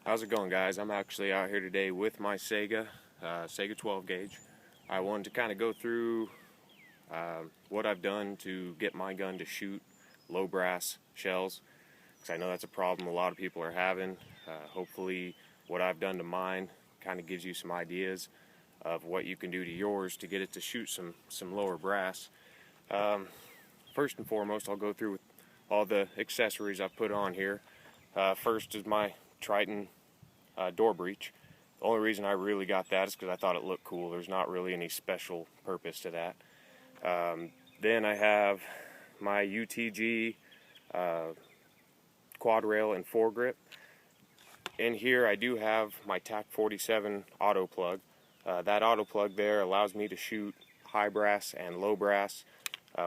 How's it going, guys? I'm actually out here today with my Saiga 12 gauge. I wanted to kind of go through what I've done to get my gun to shoot low brass shells, because I know that's a problem a lot of people are having. Hopefully what I've done to mine kind of gives you some ideas of what you can do to yours to get it to shoot some lower brass. First and foremost, I'll go through with all the accessories I've put on here. First is my Triton door breech. The only reason I really got that is because I thought it looked cool. There's not really any special purpose to that. Then I have my UTG quad rail and foregrip. In here I do have my TAC 47 auto plug. That auto plug there allows me to shoot high brass and low brass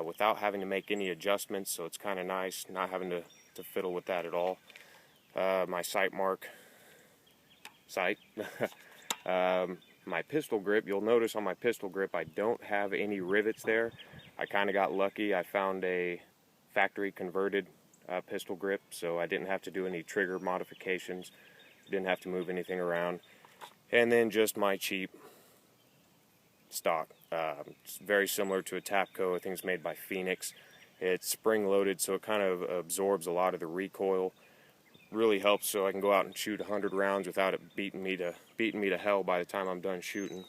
without having to make any adjustments, so it's kind of nice not having to fiddle with that at all. My sight mark sight. My pistol grip, you'll notice on my pistol grip I don't have any rivets there. I kind of got lucky. I found a factory converted pistol grip, so I didn't have to do any trigger modifications, didn't have to move anything around. And then just my cheap stock. It's very similar to a Tapco. I think it's made by Phoenix. It's spring loaded, so it kind of absorbs a lot of the recoil. Really helps so I can go out and shoot 100 rounds without it beating me to hell by the time I'm done shooting.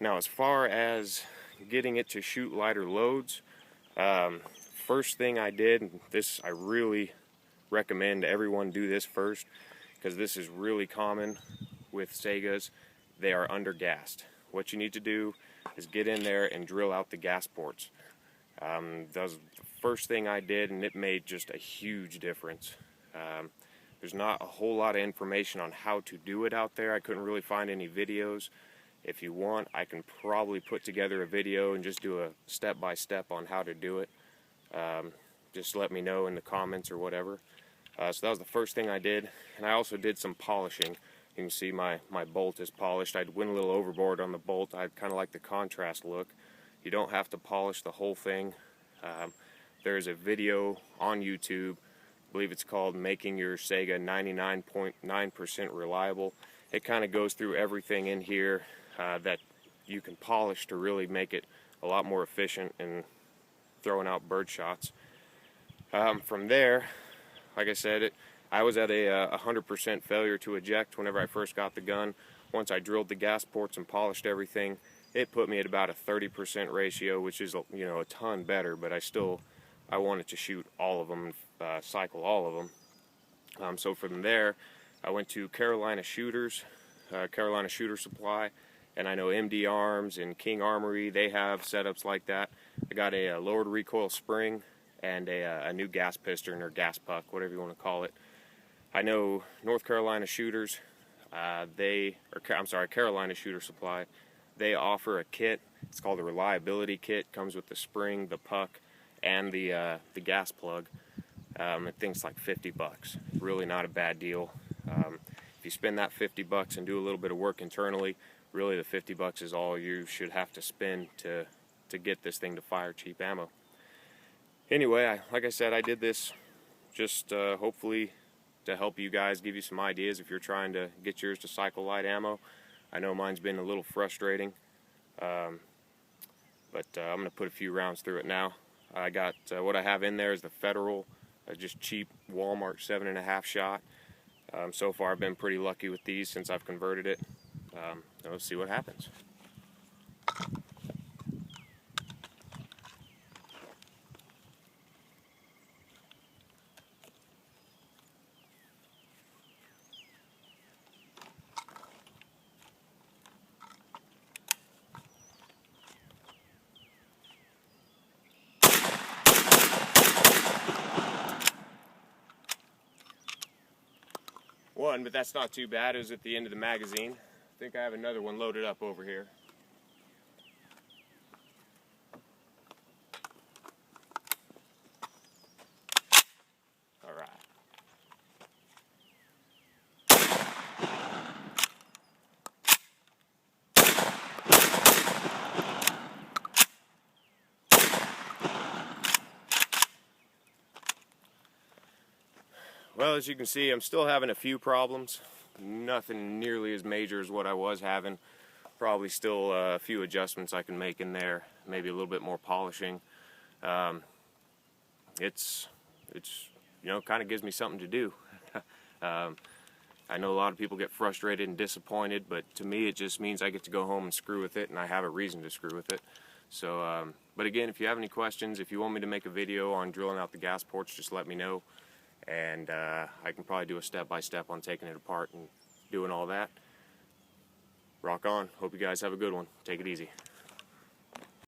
Now, as far as getting it to shoot lighter loads, first thing I did, and this I really recommend everyone do this first, because this is really common with Saigas. They are undergassed. What you need to do is get in there and drill out the gas ports. That was the first thing I did, and it made just a huge difference. There's not a whole lot of information on how to do it out there. I couldn't really find any videos. If you want, I can probably put together a video and just do a step-by-step on how to do it. Just let me know in the comments or whatever. So that was the first thing I did, and I also did some polishing. You can see my bolt is polished. I went a little overboard on the bolt. I kind of like the contrast look. You don't have to polish the whole thing. There's a video on YouTube, I believe it's called Making Your Saiga 99.9% Reliable. It kind of goes through everything in here that you can polish to really make it a lot more efficient in throwing out bird shots. From there, like I said, I was at a 100% failure to eject whenever I first got the gun. Once I drilled the gas ports and polished everything, it put me at about a 30% ratio, which is, you know, a ton better, but I wanted to shoot all of them, cycle all of them. So from there, I went to Carolina Shooters, Carolina Shooter Supply, and I know MD Arms and King Armory, they have setups like that. I got a lowered recoil spring and a new gas piston or gas puck, whatever you want to call it. I know North Carolina Shooters, Carolina Shooter Supply, they offer a kit. It's called a reliability kit. Comes with the spring, the puck, and the gas plug. I think it's like $50. Really not a bad deal. If you spend that $50 and do a little bit of work internally, really the $50 is all you should have to spend to get this thing to fire cheap ammo. Anyway, like I said, I did this just hopefully to help you guys, give you some ideas if you're trying to get yours to cycle light ammo. I know mine's been a little frustrating, but I'm going to put a few rounds through it now. I got what I have in there is the Federal, just cheap Walmart 7.5 shot. So far I've been pretty lucky with these since I've converted it. Let's see what happens. One, but that's not too bad. It was at the end of the magazine. I think I have another one loaded up over here. All right. Well, as you can see, I'm still having a few problems. Nothing nearly as major as what I was having. Probably still a few adjustments I can make in there. Maybe a little bit more polishing. It's you know, kind of gives me something to do. I know a lot of people get frustrated and disappointed, but to me it just means I get to go home and screw with it, and I have a reason to screw with it. So, but again, if you have any questions, if you want me to make a video on drilling out the gas ports, just let me know, and I can probably do a step-by-step on taking it apart and doing all that. Rock on. Hope you guys have a good one. Take it easy.